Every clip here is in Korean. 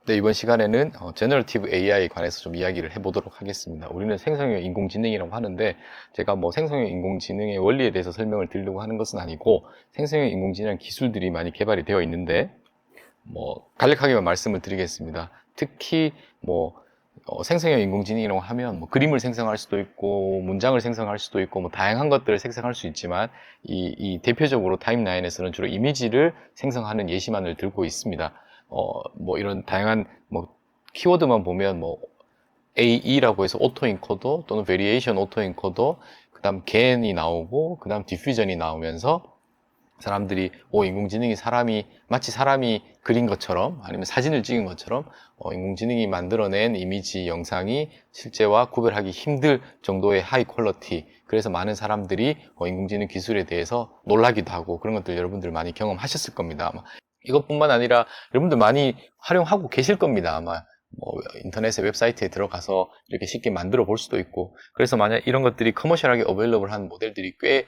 네, 이번 시간에는 제너러티브 AI에 관해서 좀 이야기를 해보도록 하겠습니다. 우리는 생성형 인공지능이라고 하는데 제가 뭐 생성형 인공지능의 원리에 대해서 설명을 드리려고 하는 것은 아니고 생성형 인공지능 기술들이 많이 개발이 되어 있는데 뭐 간략하게만 말씀을 드리겠습니다. 특히 뭐 생성형 인공지능이라고 하면 뭐 그림을 생성할 수도 있고 문장을 생성할 수도 있고 뭐 다양한 것들을 생성할 수 있지만 이 대표적으로 타임라인에서는 주로 이미지를 생성하는 예시만을 들고 있습니다. 뭐 이런 다양한 뭐 키워드만 보면 뭐 AE라고 해서 오토 인코더 또는 베리에이션 오토 인코더, 그다음 겐이 나오고 그다음 디퓨전이 나오면서 사람들이 인공지능이 마치 사람이 그린 것처럼 아니면 사진을 찍은 것처럼 인공지능이 만들어낸 이미지 영상이 실제와 구별하기 힘들 정도의 하이 퀄리티, 그래서 많은 사람들이 인공지능 기술에 대해서 놀라기도 하고 그런 것들 여러분들 많이 경험하셨을 겁니다. 아마 이것뿐만 아니라 여러분들 많이 활용하고 계실 겁니다. 아마 뭐 인터넷에 웹사이트에 들어가서 이렇게 쉽게 만들어 볼 수도 있고, 그래서 만약 이런 것들이 커머셜하게 어베일러블한 모델들이 꽤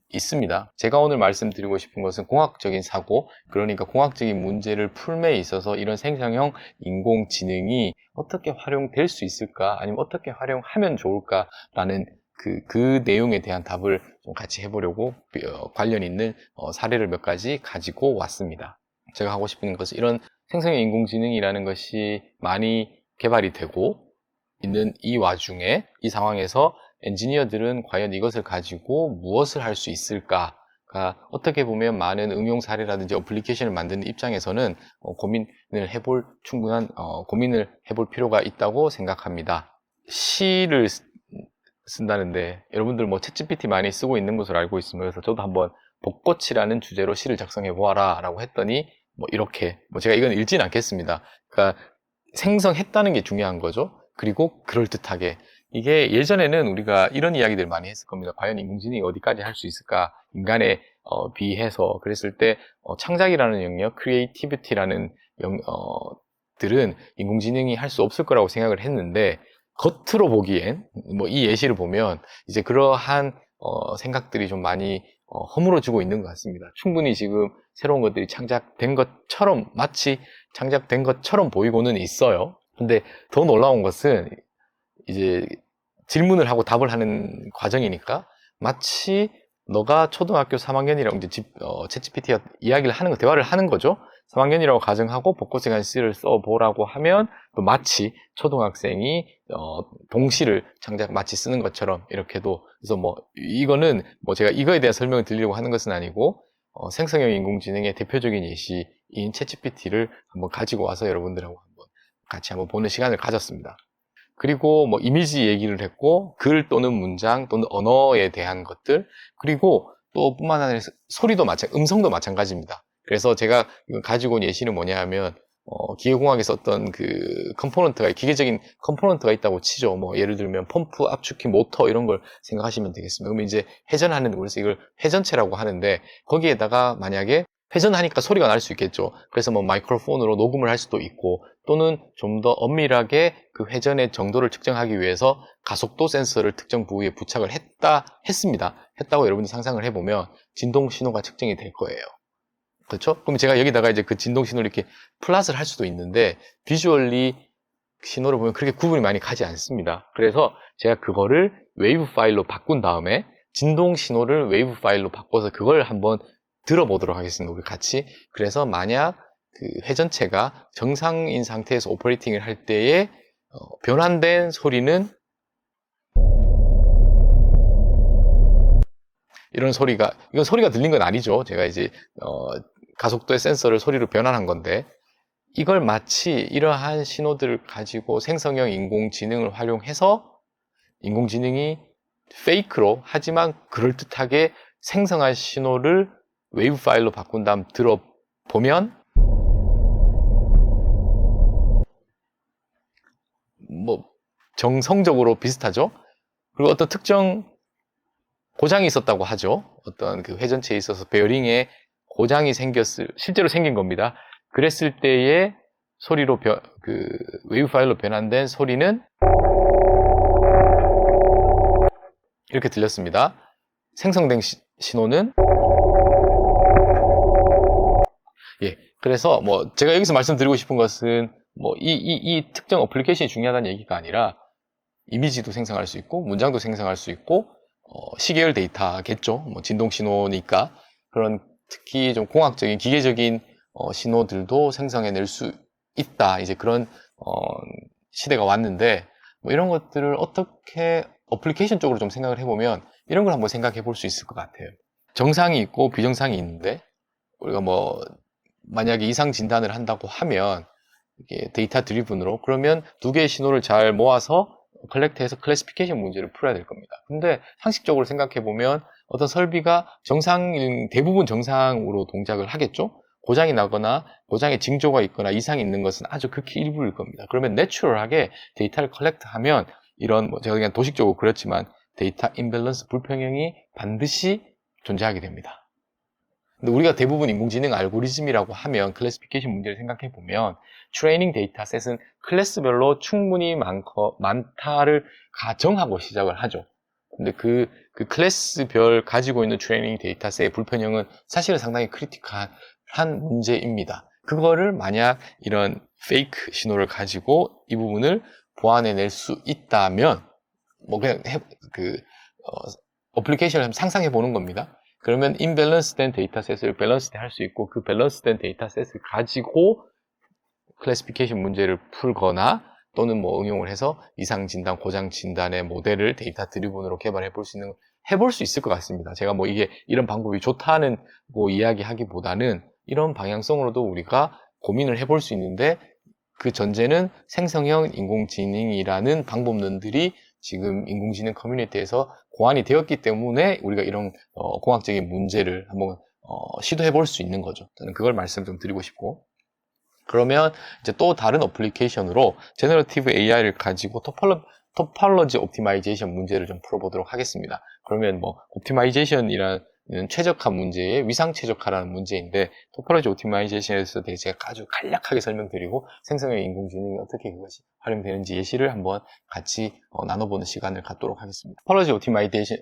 있습니다. 제가 오늘 말씀드리고 싶은 것은 공학적인 사고, 그러니까 공학적인 문제를 풀매에 있어서 이런 생성형 인공지능이 어떻게 활용될 수 있을까, 아니면 어떻게 활용하면 좋을까라는 그 내용에 대한 답을 좀 같이 해보려고 관련 있는 사례를 몇 가지 가지고 왔습니다. 제가 하고 싶은 것은 이런 생성형 인공지능이라는 것이 많이 개발이 되고 있는 이 와중에, 이 상황에서 엔지니어들은 과연 이것을 가지고 무엇을 할 수 있을까가 어떻게 보면 많은 응용 사례라든지 어플리케이션을 만드는 입장에서는 충분한 고민을 해볼 필요가 있다고 생각합니다. 시를 쓴다는데 여러분들 뭐 챗GPT 많이 쓰고 있는 것으로 알고 있습니다. 그래서 저도 한번 벚꽃이라는 주제로 시를 작성해 보아라 라고 했더니 뭐 이렇게, 뭐 제가 이건 읽진 않겠습니다. 그러니까 생성했다는 게 중요한 거죠. 그리고 그럴듯하게, 이게 예전에는 우리가 이런 이야기들 많이 했을 겁니다. 과연 인공지능이 어디까지 할 수 있을까, 인간에 비해서. 그랬을 때 창작이라는 영역, 크리에이티비티라는 들은 인공지능이 할 수 없을 거라고 생각을 했는데, 겉으로 보기엔 뭐 이 예시를 보면 이제 그러한 생각들이 좀 많이 허물어지고 있는 것 같습니다. 충분히 지금 새로운 것들이 창작된 것처럼, 마치 창작된 것처럼 보이고는 있어요. 근데 더 놀라운 것은 이제 질문을 하고 답을 하는 과정이니까 마치 너가 초등학교 3학년이라고 이제 챗GPT가 이야기를 하는 거, 대화를 하는 거죠. 3학년이라고 가정하고 벚꽃에 관한 시를 써보라고 하면 또 마치 초등학생이 동시를 마치 쓰는 것처럼 이렇게도. 그래서 뭐 이거는 뭐 제가 이거에 대한 설명을 드리려고 하는 것은 아니고 생성형 인공지능의 대표적인 예시인 챗GPT를 한번 가지고 와서 여러분들하고 같이 한번 보는 시간을 가졌습니다. 그리고 뭐 이미지 얘기를 했고, 글 또는 문장 또는 언어에 대한 것들, 그리고 또 뿐만 아니라 음성도 마찬가지입니다. 그래서 제가 이거 가지고 온 예시는 뭐냐 하면 기계공학에서 어떤 기계적인 컴포넌트가 있다고 치죠. 뭐 예를 들면 펌프, 압축기, 모터 이런 걸 생각하시면 되겠습니다. 그러면 이제 그래서 이걸 회전체라고 하는데, 거기에다가 만약에 회전하니까 소리가 날 수 있겠죠. 그래서 뭐 마이크로폰으로 녹음을 할 수도 있고, 또는 좀 더 엄밀하게 그 회전의 정도를 측정하기 위해서 가속도 센서를 특정 부위에 부착을 했다고 여러분들 상상을 해보면 진동 신호가 측정이 될 거예요. 그렇죠? 그럼 제가 여기다가 이제 그 진동 신호를 이렇게 플랫을 할 수도 있는데, 비주얼리 신호를 보면 그렇게 구분이 많이 가지 않습니다. 그래서 제가 그거를 웨이브 파일로 바꾼 다음에 진동 신호를 웨이브 파일로 바꿔서 그걸 한번 들어보도록 하겠습니다. 우리 같이. 그래서 만약 그 회전체가 정상인 상태에서 오퍼레이팅을 할 때에 변환된 소리는 이건 소리가 들린 건 아니죠. 제가 이제 가속도의 센서를 소리로 변환한 건데, 이걸 마치 이러한 신호들을 가지고 생성형 인공지능을 활용해서 인공지능이 페이크로 하지만 그럴듯하게 생성한 신호를 웨이브 파일로 바꾼 다음 들어보면 뭐 정성적으로 비슷하죠. 그리고 어떤 특정 고장이 있었다고 하죠. 어떤 그 회전체에 있어서 베어링에 고장이 실제로 생긴 겁니다. 그랬을 때의 소리로 웨이브 파일로 변환된 소리는 이렇게 들렸습니다. 생성된 신호는 그래서 뭐 제가 여기서 말씀드리고 싶은 것은 뭐 이 특정 어플리케이션이 중요하다는 얘기가 아니라 이미지도 생성할 수 있고 문장도 생성할 수 있고 시계열 데이터겠죠. 뭐 진동 신호니까 그런 특히 좀 공학적인 기계적인 신호들도 생성해낼 수 있다. 이제 그런 시대가 왔는데 뭐 이런 것들을 어떻게 어플리케이션 쪽으로 좀 생각을 해보면 이런 걸 한번 생각해 볼 수 있을 것 같아요. 정상이 있고 비정상이 있는데 우리가 뭐 만약에 이상 진단을 한다고 하면 이게 데이터 드리븐으로 그러면 두 개의 신호를 잘 모아서 컬렉트해서 클래시피케이션 문제를 풀어야 될 겁니다. 근데 상식적으로 생각해 보면 어떤 설비가 대부분 정상으로 동작을 하겠죠? 고장이 나거나 고장의 징조가 있거나 이상이 있는 것은 아주 극히 일부일 겁니다. 그러면 내추럴하게 데이터를 컬렉트하면 이런 뭐 제가 그냥 도식적으로 그렸지만 데이터 임밸런스 불평형이 반드시 존재하게 됩니다. 근데 우리가 대부분 인공지능 알고리즘이라고 하면 클래시피케이션 문제를 생각해 보면 트레이닝 데이터셋은 클래스별로 충분히 많다를 가정하고 시작을 하죠. 근데 그 클래스별 가지고 있는 트레이닝 데이터셋의 불편형은 사실은 상당히 크리티컬한 문제입니다. 그거를 만약 이런 페이크 신호를 가지고 이 부분을 보완해낼 수 있다면 뭐 그냥 어플리케이션을 상상해 보는 겁니다. 그러면 임밸런스된 데이터셋을 밸런스된 할 수 있고 그 밸런스된 데이터셋을 가지고 클래시피케이션 문제를 풀거나 또는 뭐 응용을 해서 이상 진단, 고장 진단의 모델을 데이터 드리븐으로 개발해 볼 수 해볼 수 있을 것 같습니다. 제가 뭐 이게 이런 방법이 좋다는 뭐 이야기하기보다는 이런 방향성으로도 우리가 고민을 해볼 수 있는데 그 전제는 생성형 인공지능이라는 방법론들이 지금 인공지능 커뮤니티에서 고안이 되었기 때문에 우리가 이런 공학적인 문제를 한번 시도해 볼 수 있는 거죠. 저는 그걸 말씀 좀 드리고 싶고 그러면 이제 또 다른 어플리케이션으로 제너러티브 AI를 가지고 토폴로지 옵티마이제이션 문제를 좀 풀어보도록 하겠습니다. 그러면 뭐 옵티마이제이션이라는 최적화 문제의 위상 최적화라는 문제인데 토폴로지 옵티마이제이션에서 되게 제가 아주 간략하게 설명드리고 생성형 인공지능이 어떻게 그것이 활용되는지 예시를 한번 같이 나눠보는 시간을 갖도록 하겠습니다. 토폴로지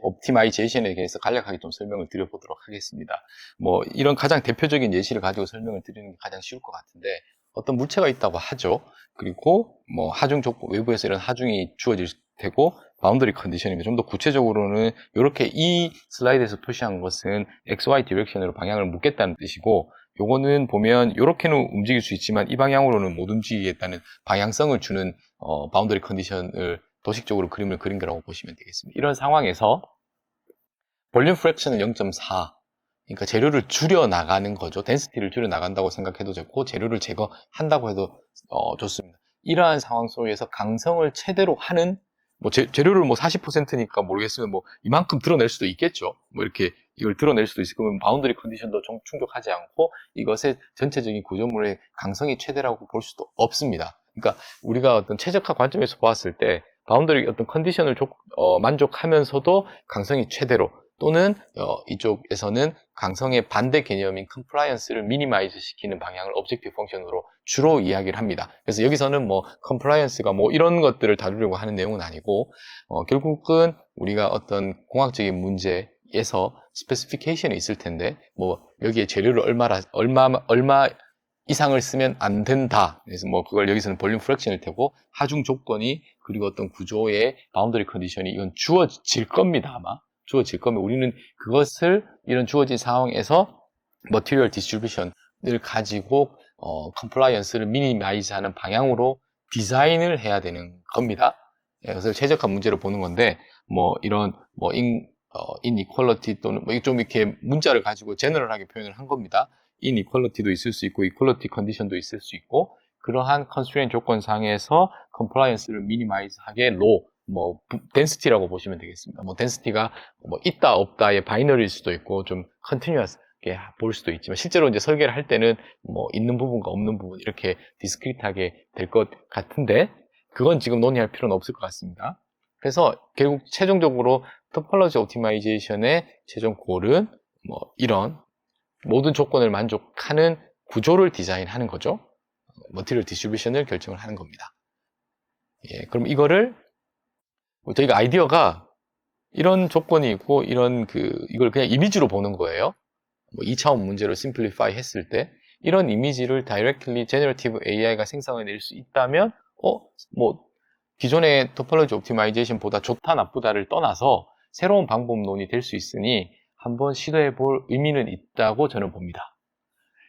옵티마이제이션에 대해서 간략하게 좀 설명을 드려보도록 하겠습니다. 뭐 이런 가장 대표적인 예시를 가지고 설명을 드리는 게 가장 쉬울 것 같은데 어떤 물체가 있다고 하죠. 그리고 뭐 하중 조건, 외부에서 이런 하중이 주어질 테고 바운더리 컨디션입니다. 좀 더 구체적으로는 이렇게 이 슬라이드에서 표시한 것은 XY 디렉션으로 방향을 묻겠다는 뜻이고 요거는 보면 이렇게는 움직일 수 있지만 이 방향으로는 못 움직이겠다는 방향성을 주는 바운더리 컨디션을 도식적으로 그림을 그린 거라고 보시면 되겠습니다. 이런 상황에서 볼륨 프랙션은 0.4 그러니까 재료를 줄여 나가는 거죠. 덴시티를 줄여 나간다고 생각해도 좋고 재료를 제거한다고 해도 좋습니다. 이러한 상황 속에서 강성을 최대로 하는 뭐 재료를 뭐 40%니까 모르겠으면 뭐 이만큼 드러낼 수도 있겠죠. 뭐 이렇게 이걸 드러낼 수도 있을 거면 바운더리 컨디션도 충족하지 않고 이것의 전체적인 구조물의 강성이 최대라고 볼 수도 없습니다. 그러니까 우리가 어떤 최적화 관점에서 보았을 때 바운더리 어떤 컨디션을 만족하면서도 강성이 최대로 또는 이쪽에서는 강성의 반대 개념인 컴플라이언스를 미니마이즈 시키는 방향을 오브젝티브 펑션으로 주로 이야기를 합니다. 그래서 여기서는 뭐 컴플라이언스가 뭐 이런 것들을 다루려고 하는 내용은 아니고 결국은 우리가 어떤 공학적인 문제에서 스페시피케이션이 있을 텐데 뭐 여기에 재료를 얼마 이상을 쓰면 안 된다. 그래서 뭐 그걸 여기서는 볼륨 프랙션일 테고 하중 조건이 그리고 어떤 구조의 바운더리 컨디션이 이건 주어질 겁니다. 아마 주어질 거면 우리는 그것을 이런 주어진 상황에서 머티리얼 디스트리뷰션을 가지고 컴플라이언스를 미니마이즈하는 방향으로 디자인을 해야 되는 겁니다. 그래서 최적화 문제로 보는 건데 뭐 이런 뭐 inequality 또는 뭐 좀 이렇게 문자를 가지고 제너럴하게 표현을 한 겁니다. inequality도 있을 수 있고 equality 컨디션도 있을 수 있고 그러한 컨스트레인 조건상에서 컴플라이언스를 미니마이즈하게 뭐 density라고 보시면 되겠습니다. 뭐 density가 뭐 있다 없다의 바이너리일 수도 있고 좀 컨티뉴어스하게 볼 수도 있지만 실제로 이제 설계를 할 때는 뭐 있는 부분과 없는 부분 이렇게 디스크리트하게 될 것 같은데 그건 지금 논의할 필요는 없을 것 같습니다. 그래서 결국 최종적으로 토폴로지 옵티마이제이션의 최종 골은 뭐 이런 모든 조건을 만족하는 구조를 디자인하는 거죠. 머티리얼 디스트리뷰션을 결정을 하는 겁니다. 예, 그럼 이거를 저희가 아이디어가 이런 조건이 있고 이런 이걸 그냥 이미지로 보는 거예요. 뭐 2차원 문제로 심플리파이 했을 때 이런 이미지를 directly generative AI가 생성해낼 수 있다면 뭐 기존의 토폴로지 옵티마이제이션보다 좋다 나쁘다를 떠나서 새로운 방법론이 될 수 있으니 한번 시도해 볼 의미는 있다고 저는 봅니다.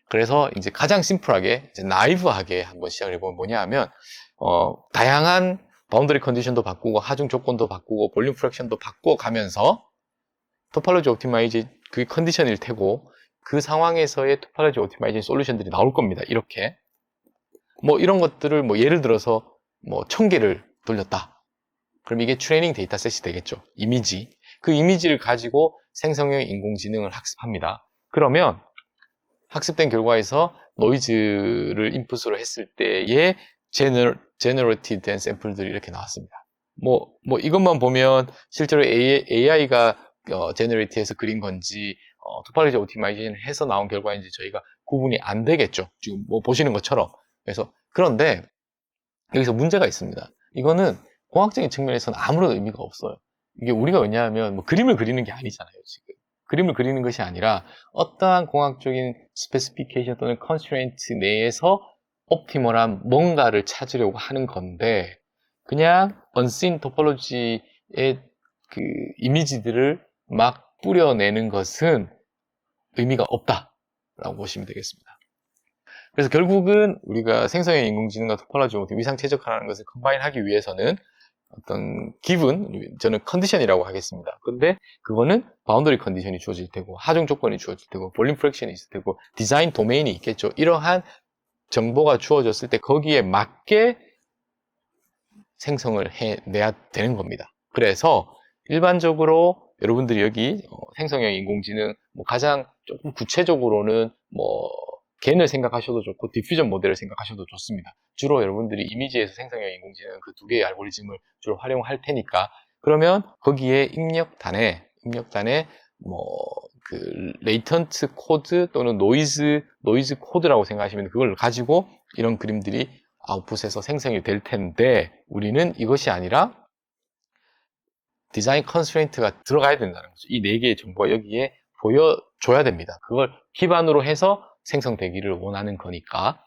그래서 이제 가장 심플하게, 이제 나이브하게 한번 시작을 해보면 뭐냐 하면, 다양한 바운더리 컨디션도 바꾸고, 하중 조건도 바꾸고, 볼륨 프랙션도 바꿔 가면서, 토폴로지 옵티마이제 그게 컨디션일 테고, 그 상황에서의 토폴로지 옵티마이제 솔루션들이 나올 겁니다. 이렇게. 뭐 이런 것들을 뭐 예를 들어서 뭐 1000개를 돌렸다. 그럼 이게 트레이닝 데이터셋이 되겠죠. 이미지. 그 이미지를 가지고 생성형 인공지능을 학습합니다. 그러면 학습된 결과에서 노이즈를 인풋으로 했을 때의 제너레이티브 된 샘플들이 이렇게 나왔습니다. 뭐 이것만 보면 실제로 AI가 제너레이트해서 그린 건지 토폴로지 옵티마이제이션 해서 나온 결과인지 저희가 구분이 안 되겠죠. 지금 뭐 보시는 것처럼. 그래서 그런데 여기서 문제가 있습니다. 이거는 공학적인 측면에서는 아무런 의미가 없어요. 이게 우리가 왜냐하면 뭐 그림을 그리는 게 아니잖아요, 지금. 그림을 그리는 것이 아니라 어떠한 공학적인 스페시피케이션 또는 컨스트레인트 내에서 옵티멀한 뭔가를 찾으려고 하는 건데 그냥 unseen 토폴로지의 그 이미지들을 막 뿌려내는 것은 의미가 없다라고 보시면 되겠습니다. 그래서 결국은 우리가 생성형 인공지능과 토폴로지 위상 최적화라는 것을 컴바인하기 위해서는 어떤 기분, 저는 컨디션이라고 하겠습니다. 근데 그거는 바운더리 컨디션이 주어질 테고, 하중 조건이 주어질 테고, 볼륨 프랙션이 있을 테고, 디자인 도메인이 있겠죠. 이러한 정보가 주어졌을 때 거기에 맞게 생성을 해내야 되는 겁니다. 그래서 일반적으로 여러분들이 여기 생성형 인공지능 가장 조금 구체적으로는 겐을 생각하셔도 좋고 디퓨전 모델을 생각하셔도 좋습니다. 주로 여러분들이 이미지에서 생성형 인공지능 그 두 개의 알고리즘을 주로 활용할 테니까 그러면 거기에 입력단에 그 레이턴트 코드 또는 노이즈 코드라고 생각하시면 그걸 가지고 이런 그림들이 아웃풋에서 생성이 될 텐데 우리는 이것이 아니라 디자인 컨스트레인트가 들어가야 된다는 거죠. 이 네 개의 정보가 여기에 보여줘야 됩니다. 그걸 기반으로 해서 생성되기를 원하는 거니까.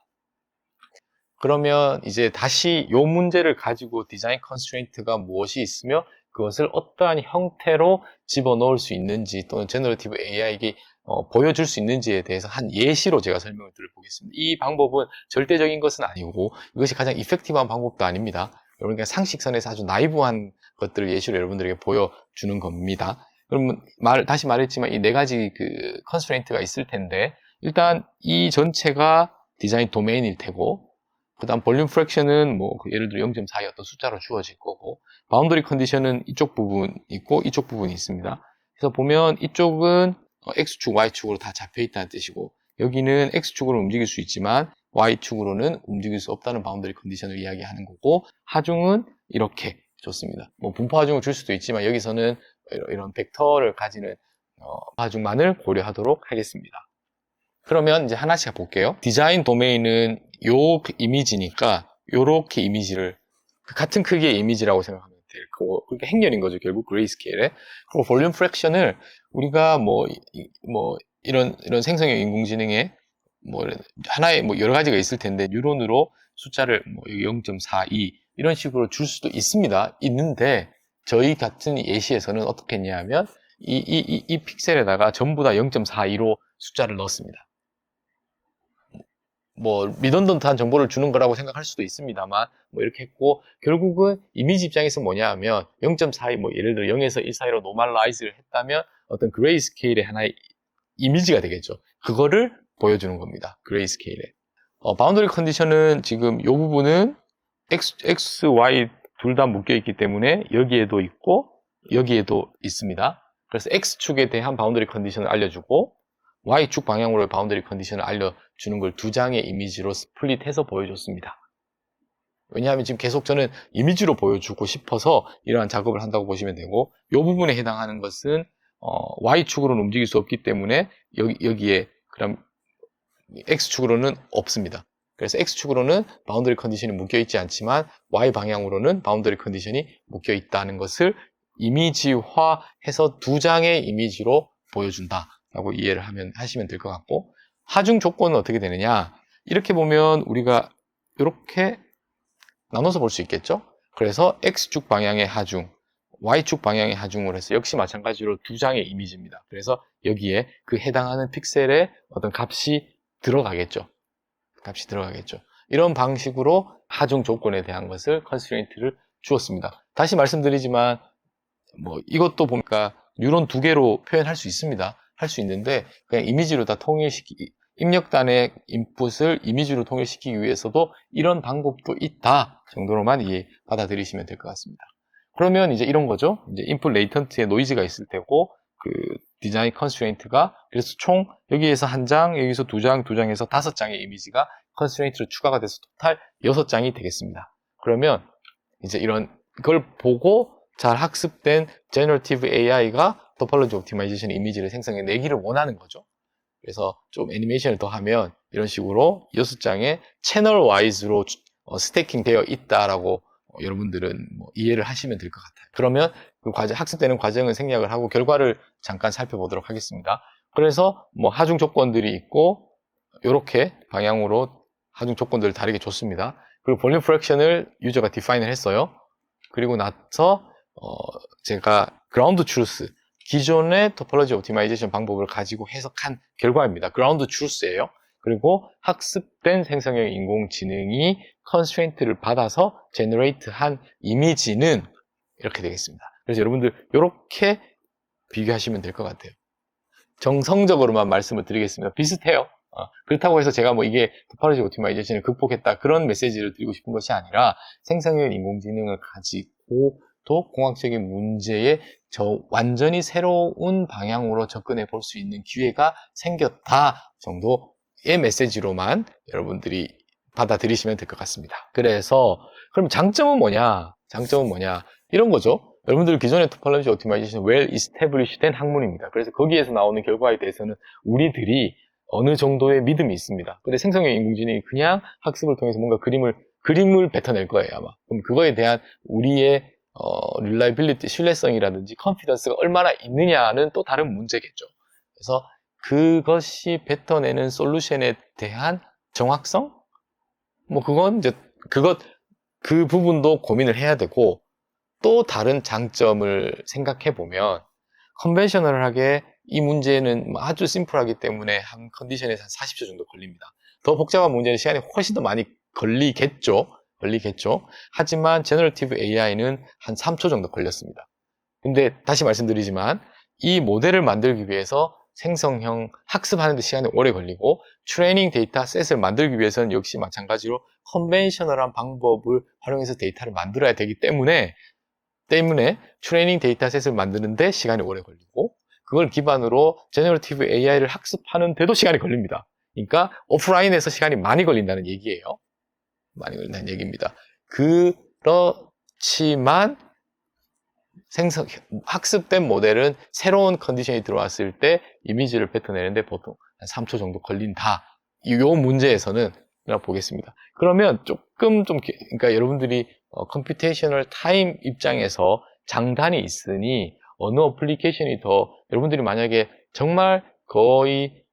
그러면 이제 다시 이 문제를 가지고 디자인 컨스트레인트가 무엇이 있으며 그것을 어떠한 형태로 집어넣을 수 있는지 또는 제너러티브 AI에게 보여줄 수 있는지에 대해서 한 예시로 제가 설명을 드려보겠습니다. 이 방법은 절대적인 것은 아니고 이것이 가장 이펙티브한 방법도 아닙니다. 여러분 상식선에서 아주 나이브한 것들을 예시로 여러분들에게 보여주는 겁니다. 그러면 다시 말했지만 이 네 가지 그 컨스트레인트가 있을 텐데 일단 이 전체가 디자인 도메인일 테고 그 다음 볼륨 프랙션은 예를 들어 0.4의 어떤 숫자로 주어질 거고 바운더리 컨디션은 이쪽 부분 있고 이쪽 부분이 있습니다. 그래서 보면 이쪽은 X축, Y축으로 다 잡혀 있다는 뜻이고 여기는 X축으로 움직일 수 있지만 Y축으로는 움직일 수 없다는 바운더리 컨디션을 이야기하는 거고 하중은 이렇게 줬습니다. 분포 하중을 줄 수도 있지만 여기서는 이런 벡터를 가지는 하중만을 고려하도록 하겠습니다. 그러면 이제 하나씩 볼게요. 디자인 도메인은 요 이미지니까 요렇게 이미지를 같은 크기의 이미지라고 생각하면 될 거고 그렇게 행렬인 거죠. 결국 그레이스케일에. 그리고 볼륨 프랙션을 우리가 이런 생성형 인공지능에 하나의 여러 가지가 있을 텐데 뉴런으로 숫자를 0.42 이런 식으로 줄 수도 있는데 저희 같은 예시에서는 어떻게 했냐면 이 픽셀에다가 전부 다 0.42로 숫자를 넣었습니다. 리던던트한 정보를 주는 거라고 생각할 수도 있습니다만 이렇게 했고 결국은 이미지 입장에서 뭐냐 하면 0.42 예를 들어 0에서 1 사이로 노멀라이즈를 했다면 어떤 그레이스케일의 하나의 이미지가 되겠죠. 그거를 보여주는 겁니다. 그레이스케일에. 바운더리 컨디션은 지금 이 부분은 X, Y 둘 다 묶여 있기 때문에 여기에도 있고 여기에도 있습니다. 그래서 X축에 대한 바운더리 컨디션을 알려주고 Y축 방향으로의 바운더리 컨디션을 알려주는 걸 두 장의 이미지로 스플릿해서 보여줬습니다. 왜냐하면 지금 계속 저는 이미지로 보여주고 싶어서 이러한 작업을 한다고 보시면 되고 이 부분에 해당하는 것은 Y축으로는 움직일 수 없기 때문에 여기에 그럼 X축으로는 없습니다. 그래서 X축으로는 바운더리 컨디션이 묶여있지 않지만 Y 방향으로는 바운더리 컨디션이 묶여있다는 것을 이미지화해서 두 장의 이미지로 보여준다 라고 이해를 하시면 될 것 같고 하중 조건은 어떻게 되느냐? 이렇게 보면 우리가 이렇게 나눠서 볼 수 있겠죠? 그래서 X축 방향의 하중, Y축 방향의 하중을 해서 역시 마찬가지로 두 장의 이미지입니다. 그래서 여기에 그 해당하는 픽셀의 어떤 값이 들어가겠죠. 이런 방식으로 하중 조건에 대한 것을 컨스트레인트를 주었습니다. 다시 말씀드리지만 이것도 보니까 뉴런 두 개로 표현할 수 있습니다. 할 수 있는데 그냥 이미지로 다 입력단의 인풋을 이미지로 통일시키기 위해서도 이런 방법도 있다 정도로만 받아들이시면 될 것 같습니다. 그러면 이제 이런 거죠. 이제 인풋 레이턴트에 노이즈가 있을 테고 그 디자인 컨스트레인트가 그래서 총 여기에서 한 장, 여기서 두 장에서 5장의 이미지가 컨스트레인트로 추가가 돼서 토탈 6장이 되겠습니다. 그러면 이제 이런 걸 보고 잘 학습된 제너러티브 AI가 토폴로지 옵티마이제이션 이미지를 생성해 내기를 원하는 거죠. 그래서 좀 애니메이션을 더 하면 이런 식으로 6장의 채널 와이즈로 스태킹 되어 있다라고 여러분들은 이해를 하시면 될 것 같아요. 그러면 그 학습되는 과정을 생략을 하고 결과를 잠깐 살펴보도록 하겠습니다. 그래서 하중 조건들이 있고 이렇게 방향으로 하중 조건들을 다르게 줬습니다. 그리고 볼륨 프랙션을 유저가 디파인을 했어요. 그리고 나서 제가 그라운드 트루스 기존의 토폴로지 옵티마이제이션 방법을 가지고 해석한 결과입니다. 그라운드 트루스예요. 그리고 학습된 생성형 인공지능이 컨스트레인트를 받아서 제너레이트한 이미지는 이렇게 되겠습니다. 그래서 여러분들 이렇게 비교하시면 될 것 같아요. 정성적으로만 말씀을 드리겠습니다. 비슷해요. 그렇다고 해서 제가 이게 토폴로지 옵티마이제이션을 극복했다 그런 메시지를 드리고 싶은 것이 아니라 생성형 인공지능을 가지고 또 공학적인 문제에 완전히 새로운 방향으로 접근해 볼 수 있는 기회가 생겼다 정도의 메시지로만 여러분들이 받아들이시면 될 것 같습니다. 그래서 그럼 장점은 뭐냐? 이런 거죠. 여러분들 기존의 토폴로지 옵티마이제이션 well established 된 학문입니다. 그래서 거기에서 나오는 결과에 대해서는 우리들이 어느 정도의 믿음이 있습니다. 근데 생성형 인공지능이 그냥 학습을 통해서 뭔가 그림을 뱉어낼 거예요, 아마. 그럼 그거에 대한 우리의 릴라이빌리티, 신뢰성이라든지 컨피던스가 얼마나 있느냐는 또 다른 문제겠죠. 그래서 그것이 뱉어내는 솔루션에 대한 정확성? 그건 이제 그 부분도 고민을 해야 되고 또 다른 장점을 생각해 보면 컨벤셔널하게 이 문제는 아주 심플하기 때문에 한 컨디션에서 한 40초 정도 걸립니다. 더 복잡한 문제는 시간이 훨씬 더 많이 걸리겠죠. 하지만 제너러티브 AI는 한 3초 정도 걸렸습니다. 근데 다시 말씀드리지만 이 모델을 만들기 위해서 생성형 학습하는 데 시간이 오래 걸리고 트레이닝 데이터셋을 만들기 위해서는 역시 마찬가지로 컨벤셔널한 방법을 활용해서 데이터를 만들어야 되기 때문에 트레이닝 데이터셋을 만드는데 시간이 오래 걸리고 그걸 기반으로 제너러티브 AI를 학습하는 데도 시간이 걸립니다. 그러니까 오프라인에서 시간이 많이 걸린다는 얘기예요. 많이 걸린다는 얘기입니다. 그렇지만 학습된 모델은 새로운 컨디션이 들어왔을 때 이미지를 뱉어내는데 보통 한 3초 정도 걸린다. 이 문제에서는 보겠습니다. 그러면 그러니까 여러분들이 컴퓨테이셔널 타임 입장에서 장단이 있으니 어느 어플리케이션이 더 여러분들이 만약에 정말 거의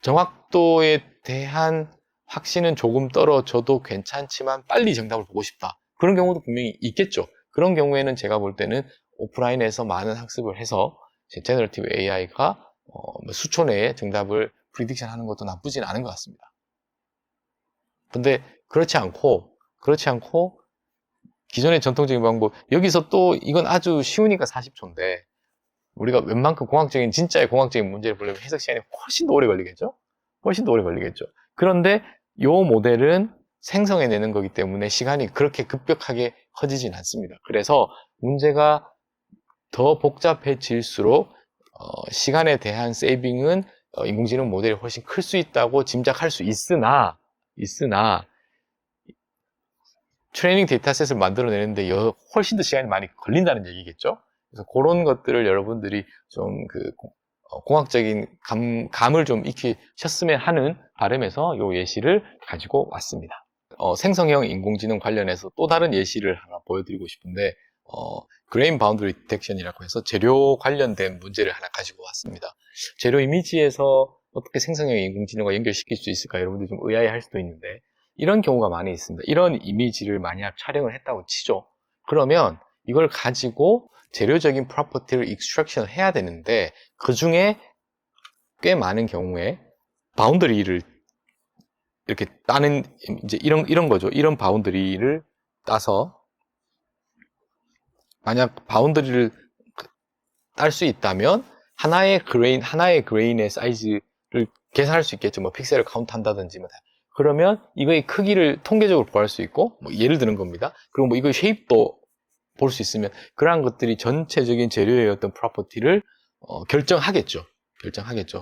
정확도에 대한 확신은 조금 떨어져도 괜찮지만 빨리 정답을 보고 싶다. 그런 경우도 분명히 있겠죠. 그런 경우에는 제가 볼 때는 오프라인에서 많은 학습을 해서 제너러티브 AI가 수초 내에 정답을 프리딕션 하는 것도 나쁘진 않은 것 같습니다. 근데 그렇지 않고 기존의 전통적인 방법 여기서 또 이건 아주 쉬우니까 40초인데 우리가 웬만큼 진짜의 공학적인 문제를 보려면 해석 시간이 훨씬 더 오래 걸리겠죠. 그런데 이 모델은 생성해내는 거기 때문에 시간이 그렇게 급격하게 커지진 않습니다. 그래서 문제가 더 복잡해질수록 시간에 대한 세이빙은 인공지능 모델이 훨씬 클 수 있다고 짐작할 수 있으나 트레이닝 데이터셋을 만들어내는데 훨씬 더 시간이 많이 걸린다는 얘기겠죠. 그래서 그런 것들을 여러분들이 좀 공학적인 감을 좀 익히셨으면 하는 바람에서 이 예시를 가지고 왔습니다. 생성형 인공지능 관련해서 또 다른 예시를 하나 보여드리고 싶은데 그레인 바운드리 디텍션이라고 해서 재료 관련된 문제를 하나 가지고 왔습니다. 재료 이미지에서 어떻게 생성형 인공지능과 연결시킬 수 있을까 여러분들이 좀 의아해할 수도 있는데 이런 경우가 많이 있습니다. 이런 이미지를 만약 촬영을 했다고 치죠. 그러면 이걸 가지고 재료적인 프로퍼티를 익스트랙션을 해야 되는데 그 중에 꽤 많은 경우에 바운더리를 이렇게 따는 이제 이런 거죠. 이런 바운더리를 따서 만약 바운더리를 딸 수 있다면 하나의 그레인의 사이즈를 계산할 수 있겠죠. 뭐 픽셀을 카운트한다든지 뭐. 그러면 이거의 크기를 통계적으로 구할 수 있고 뭐 예를 드는 겁니다. 그리고 뭐 이거 쉐입도 볼 수 있으면 그러한 것들이 전체적인 재료의 어떤 프로퍼티를 결정하겠죠.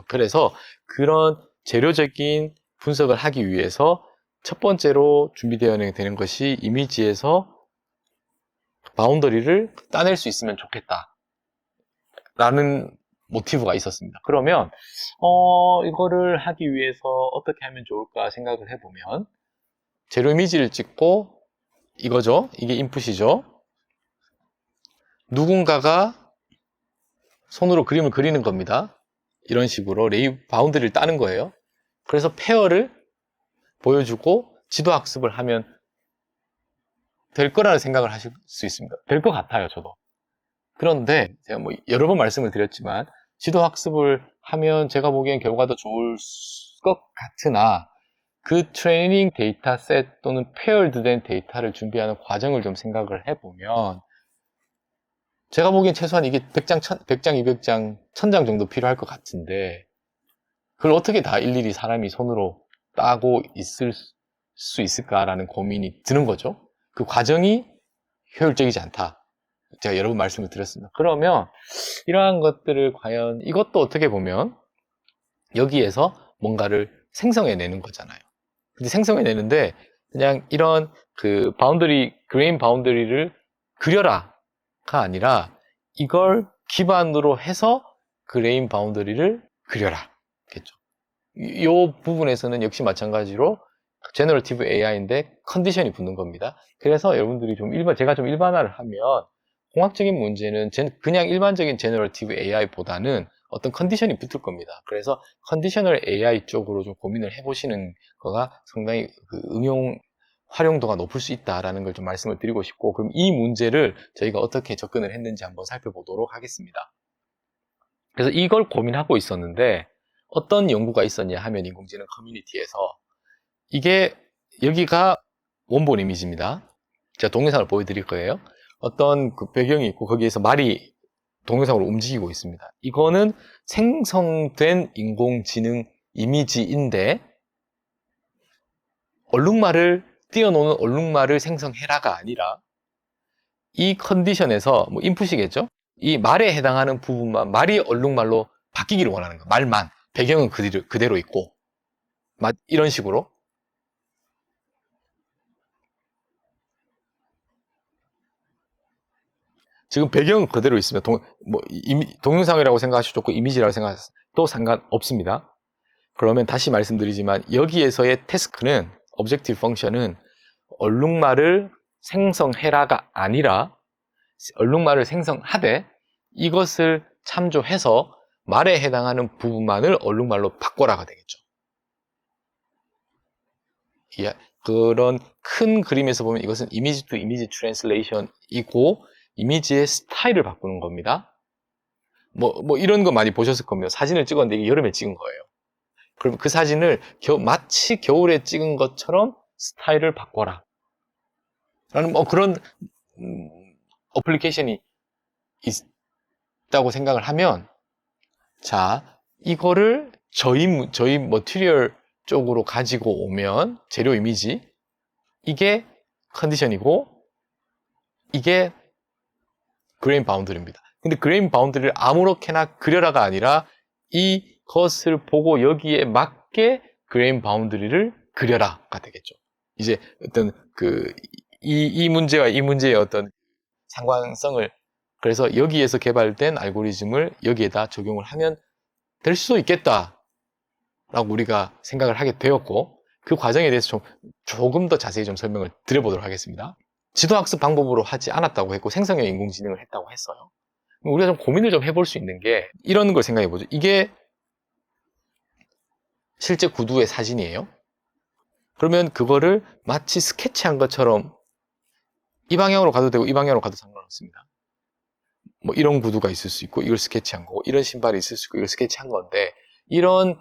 그래서 그런 재료적인 분석을 하기 위해서 첫 번째로 준비되어야 되는 것이 이미지에서 바운더리를 따낼 수 있으면 좋겠다 라는 모티브가 있었습니다. 그러면 이거를 하기 위해서 어떻게 하면 좋을까 생각을 해보면 재료 이미지를 찍고 이거죠. 이게 인풋이죠. 누군가가 손으로 그림을 그리는 겁니다. 이런 식으로 바운드리를 따는 거예요. 그래서 페어를 보여주고 지도 학습을 하면 될 거라는 생각을 하실 수 있습니다. 될 것 같아요, 저도. 그런데 제가 뭐 여러 번 말씀을 드렸지만 지도 학습을 하면 제가 보기엔 결과도 좋을 것 같으나 그 트레이닝 데이터셋 또는 페어드된 데이터를 준비하는 과정을 좀 생각을 해보면 제가 보기엔 최소한 이게 100장, 200장, 1000장 정도 필요할 것 같은데 그걸 어떻게 다 일일이 사람이 손으로 따고 있을 수 있을까라는 고민이 드는 거죠. 그 과정이 효율적이지 않다. 제가 여러 번 말씀을 드렸습니다. 그러면 이러한 것들을 과연 이것도 어떻게 보면 여기에서 뭔가를 생성해내는 거잖아요. 근데 생성해내는데 그냥 이런 그 그레인 바운더리를 그려라가 아니라 이걸 기반으로 해서 그레인 바운더리를 그려라 겠죠. 이 부분에서는 역시 마찬가지로 제너러티브 AI인데 컨디션이 붙는 겁니다. 그래서 여러분들이 제가 좀 일반화를 하면 공학적인 문제는 그냥 일반적인 제너러티브 AI보다는 어떤 컨디션이 붙을 겁니다. 그래서 컨디셔널 AI 쪽으로 좀 고민을 해보시는 거가 상당히 그 활용도가 높을 수 있다라는 걸 좀 말씀을 드리고 싶고, 그럼 이 문제를 저희가 어떻게 접근을 했는지 한번 살펴보도록 하겠습니다. 그래서 이걸 고민하고 있었는데 어떤 연구가 있었냐 하면 인공지능 커뮤니티에서 여기가 원본 이미지입니다. 제가 동영상을 보여드릴 거예요. 어떤 그 배경이 있고 거기에서 말이 동영상으로 움직이고 있습니다. 이거는 생성된 인공지능 이미지인데 뛰어노는 얼룩말을 생성해라가 아니라 이 컨디션에서 뭐 인풋이겠죠? 이 말에 해당하는 부분만 말이 얼룩말로 바뀌기를 원하는 거예요. 말만. 배경은 그대로 있고 이런 식으로. 지금 배경은 그대로 있으면 동영상이라고 생각하셔도 좋고 이미지라고 생각해도 상관없습니다. 그러면 다시 말씀드리지만 여기에서의 태스크는 objective function은 얼룩말을 생성해라가 아니라 얼룩말을 생성하되 이것을 참조해서 말에 해당하는 부분만을 얼룩말로 바꿔라가 되겠죠. 그런 큰 그림에서 보면 이것은 이미지 투 이미지 트랜슬레이션이고 이미지의 스타일을 바꾸는 겁니다. 뭐 이런 거 많이 보셨을 겁니다. 사진을 찍었는데 이게 여름에 찍은 거예요. 그럼 그 사진을 마치 겨울에 찍은 것처럼 스타일을 바꿔라 라는 그런 어플리케이션이 있다고 생각을 하면, 자, 이거를 저희 머티리얼 쪽으로 가지고 오면 재료 이미지, 이게 컨디션이고 이게 그레인 바운드리입니다. 근데 그레인 바운드리를 아무렇게나 그려라가 아니라 이것을 보고 여기에 맞게 그레인 바운드리를 그려라가 되겠죠. 이제 어떤 이 문제와 이 문제의 어떤 상관성을, 그래서 여기에서 개발된 알고리즘을 여기에다 적용을 하면 될 수도 있겠다 라고 우리가 생각을 하게 되었고, 그 과정에 대해서 조금 더 자세히 좀 설명을 드려보도록 하겠습니다. 지도학습 방법으로 하지 않았다고 했고 생성형 인공지능을 했다고 했어요. 우리가 좀 고민을 좀 해볼 수 있는 게 이런 걸 생각해 보죠. 이게 실제 구두의 사진이에요. 그러면 그거를 마치 스케치한 것처럼 이 방향으로 가도 되고 이 방향으로 가도 상관없습니다. 뭐 이런 구두가 있을 수 있고 이걸 스케치한 거고 이런 신발이 있을 수 있고 이걸 스케치한 건데 이런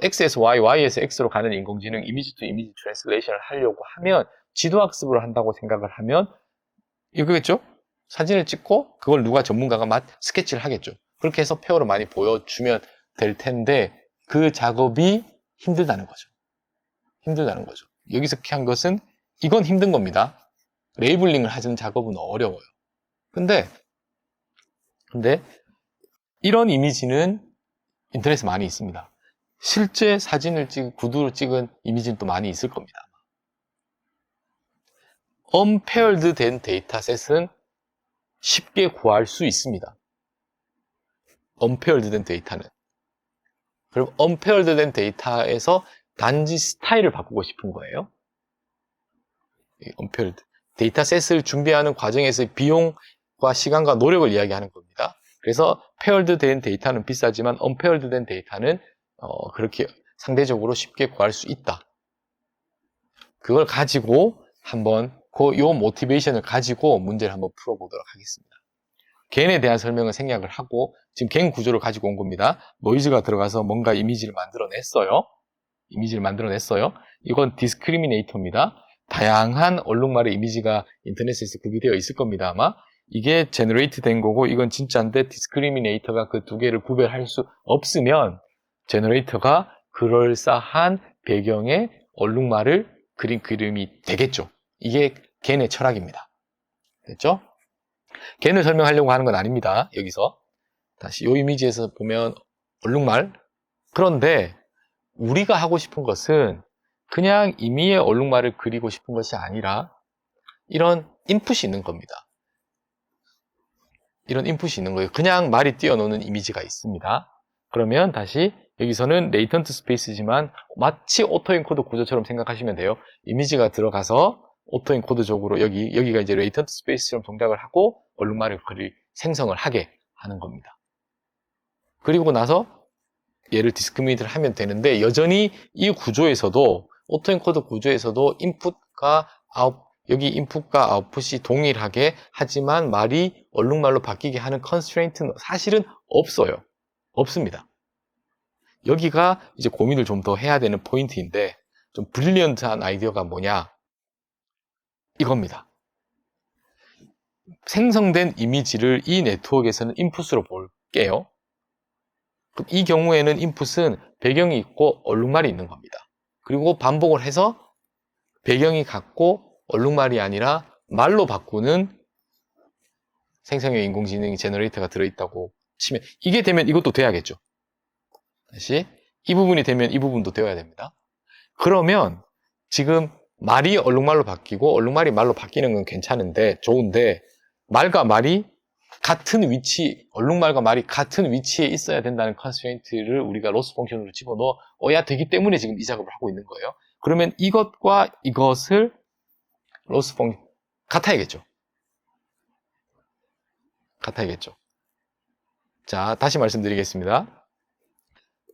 X에서 Y, Y에서 X로 가는 인공지능 이미지 투 이미지 트랜슬레이션을 하려고 하면 지도학습을 한다고 생각을 하면 이거겠죠? 사진을 찍고 그걸 누가 전문가가 스케치를 하겠죠. 그렇게 해서 페어로 많이 보여주면 될 텐데 그 작업이 힘들다는 거죠. 힘들다는 거죠. 여기서 한 것은 이건 힘든 겁니다. 레이블링을 하는 작업은 어려워요. 근데 이런 이미지는 인터넷에 많이 있습니다. 실제 사진을 구두를 찍은 이미지는 또 많이 있을 겁니다. unpaired 된 데이터셋은 쉽게 구할 수 있습니다. unpaired 된 데이터는. 그럼 unpaired 된 데이터에서 단지 스타일을 바꾸고 싶은 거예요. unpaired. 데이터셋을 준비하는 과정에서의 비용과 시간과 노력을 이야기하는 겁니다. 그래서 paired 된 데이터는 비싸지만 unpaired 된 데이터는 그렇게 상대적으로 쉽게 구할 수 있다. 그걸 가지고 한번 요 모티베이션을 가지고 문제를 한번 풀어보도록 하겠습니다. 겐에 대한 설명을 생략을 하고 지금 겐 구조를 가지고 온 겁니다. 노이즈가 들어가서 뭔가 이미지를 만들어냈어요. 이건 디스크리미네이터입니다. 다양한 얼룩말의 이미지가 인터넷에서 구비되어 있을 겁니다. 아마 이게 제너레이트 된 거고 이건 진짜인데 디스크리미네이터가 그 두 개를 구별할 수 없으면 제너레이터가 그럴싸한 배경의 얼룩말을 그린 그림이 되겠죠. 이게 겐의 철학입니다. 됐죠? 겐을 설명하려고 하는 건 아닙니다. 여기서 다시 이 이미지에서 보면 얼룩말. 그런데 우리가 하고 싶은 것은 그냥 임의의 얼룩말을 그리고 싶은 것이 아니라 이런 인풋이 있는 겁니다. 이런 인풋이 있는 거예요. 그냥 말이 뛰어노는 이미지가 있습니다. 그러면 다시 여기서는 레이턴트 스페이스지만 마치 오토엔코드 구조처럼 생각하시면 돼요. 이미지가 들어가서 오토엔코드적으로 여기가 이제 레이턴트 스페이스처럼 동작을 하고 얼룩말을 생성을 하게 하는 겁니다. 그리고 나서 얘를 디스크리미네이트를 하면 되는데 여전히 이 구조에서도 오토엔코드 구조에서도 여기 인풋과 아웃풋이 동일하게 하지만 말이 얼룩말로 바뀌게 하는 컨스트레인트는 사실은 없습니다. 여기가 이제 고민을 좀 더 해야 되는 포인트인데 좀 브릴리언트한 아이디어가 뭐냐 이겁니다. 생성된 이미지를 이 네트워크에서는 인풋으로 볼게요. 그럼 이 경우에는 인풋은 배경이 있고 얼룩말이 있는 겁니다. 그리고 반복을 해서 배경이 같고 얼룩말이 아니라 말로 바꾸는 생성형 인공지능 제너레이터가 들어있다고 치면 이게 되면 이것도 돼야겠죠. 다시 이 부분이 되면 이 부분도 되어야 됩니다. 그러면 지금 말이 얼룩말로 바뀌고 얼룩말이 말로 바뀌는 건 괜찮은데 좋은데 말과 말이 같은 위치, 얼룩말과 말이 같은 위치에 있어야 된다는 컨스트레인트를 우리가 로스 펑션으로 집어넣어야 되기 때문에 지금 이 작업을 하고 있는 거예요. 그러면 이것과 이것을 로스 펑션 같아야겠죠. 자, 다시 말씀드리겠습니다.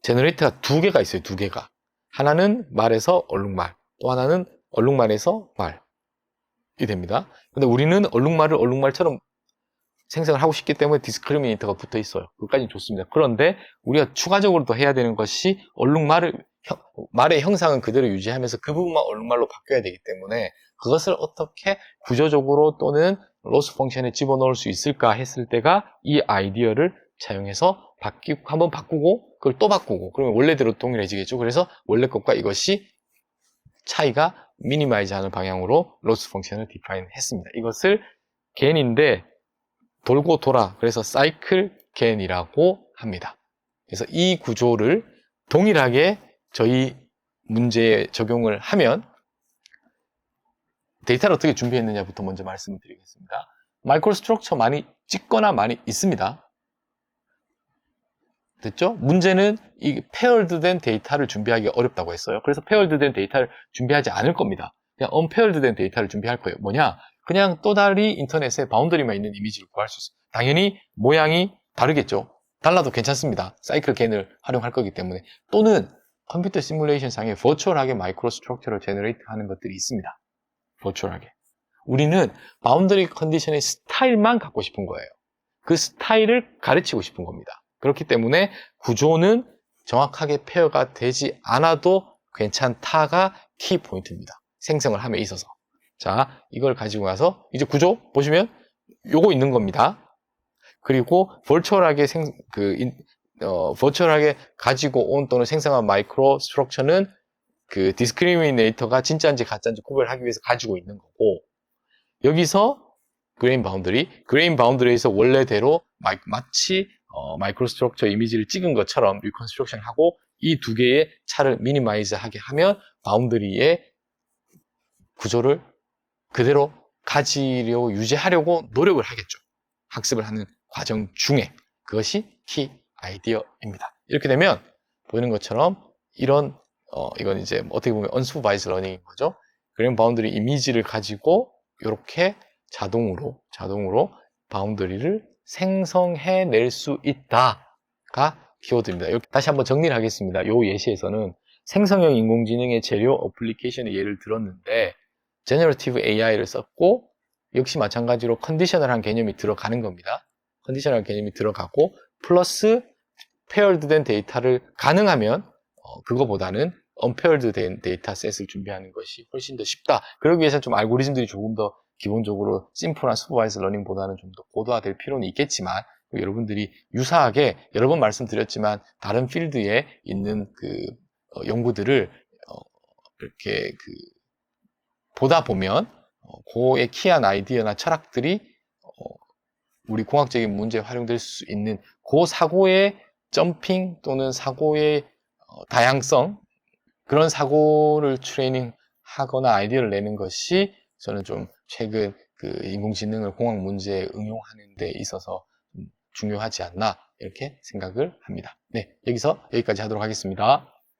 제너레이터가 두 개가 있어요. 두 개가. 하나는 말에서 얼룩말, 또 하나는 얼룩말에서 말이 됩니다. 근데 우리는 얼룩말을 얼룩말처럼 생성을 하고 싶기 때문에 디스크리미네이터가 붙어 있어요. 그것까지는 좋습니다. 그런데 우리가 추가적으로 더 해야 되는 것이 말의 형상은 그대로 유지하면서 그 부분만 얼룩말로 바뀌어야 되기 때문에 그것을 어떻게 구조적으로 또는 로스 펑션에 집어넣을 수 있을까 했을 때가 이 아이디어를 차용해서 한번 바꾸고 그걸 또 바꾸고 그러면 원래대로 동일해지겠죠. 그래서 원래 것과 이것이 차이가 미니마이즈 하는 방향으로 로스 펑션을 디파인 했습니다. 이것을 겐인데 돌고 돌아 그래서 사이클 겐이라고 합니다. 그래서 이 구조를 동일하게 저희 문제에 적용을 하면 데이터를 어떻게 준비했느냐부터 먼저 말씀을 드리겠습니다. 마이크로 스트럭처 많이 찍거나 많이 있습니다. 됐죠? 문제는 이 페어드 된 데이터를 준비하기가 어렵다고 했어요. 그래서 페어드 된 데이터를 준비하지 않을 겁니다. 그냥 언페어드 된 데이터를 준비할 거예요. 뭐냐? 그냥 또 다른 인터넷에 바운더리만 있는 이미지를 구할 수 있어요. 당연히 모양이 다르겠죠. 달라도 괜찮습니다. 사이클 겐을 활용할 거기 때문에. 또는 컴퓨터 시뮬레이션 상에 버추얼하게 마이크로 스트럭처를 제너레이트 하는 것들이 있습니다. 버추얼하게. 우리는 바운더리 컨디션의 스타일만 갖고 싶은 거예요. 그 스타일을 가르치고 싶은 겁니다. 그렇기 때문에 구조는 정확하게 페어가 되지 않아도 괜찮다가 키 포인트입니다. 생성을 함에 있어서. 자, 이걸 가지고 가서 이제 구조 보시면 요거 있는 겁니다. 그리고 버추얼하게 버추얼하게 가지고 온 또는 생성한 마이크로 스트럭처는 그 디스크리미네이터가 진짜인지 가짜인지 구별하기 위해서 가지고 있는 거고, 여기서 그레인 바운더리에서 원래대로 마치 마이크로 스트럭처 이미지를 찍은 것처럼 리컨스트럭션 하고 이 두 개의 차를 미니마이즈 하게 하면 바운더리의 구조를 그대로 가지려고 유지하려고 노력을 하겠죠. 학습을 하는 과정 중에. 그것이 키 아이디어입니다. 이렇게 되면 보이는 것처럼 이런 이건 이제 어떻게 보면 언수바이즈 러닝인 거죠. 그레인 바운더리 이미지를 가지고 이렇게 자동으로 바운더리를 생성해낼 수 있다가 키워드입니다. 다시 한번 정리를 하겠습니다. 이 예시에서는 생성형 인공지능의 재료 어플리케이션의 예를 들었는데 제너러티브 AI를 썼고 역시 마찬가지로 컨디셔널한 개념이 들어가는 겁니다. 컨디셔널한 개념이 들어가고 플러스 페어드 된 데이터를 가능하면 그거보다는 언페어드 된 데이터셋을 준비하는 것이 훨씬 더 쉽다. 그러기 위해서 좀 알고리즘들이 조금 더 기본적으로 심플한 슈퍼바이즈 러닝보다는 좀 더 고도화될 필요는 있겠지만 여러분들이 유사하게 여러 번 말씀드렸지만 다른 필드에 있는 그 연구들을 이렇게 보다 보면 그의 키한 아이디어나 철학들이 우리 공학적인 문제에 활용될 수 있는 그 사고의 점핑 또는 사고의 다양성, 그런 사고를 트레이닝 하거나 아이디어를 내는 것이 저는 좀 최근 그 인공지능을 공학 문제에 응용하는 데 있어서 중요하지 않나 이렇게 생각을 합니다. 네, 여기까지 하도록 하겠습니다.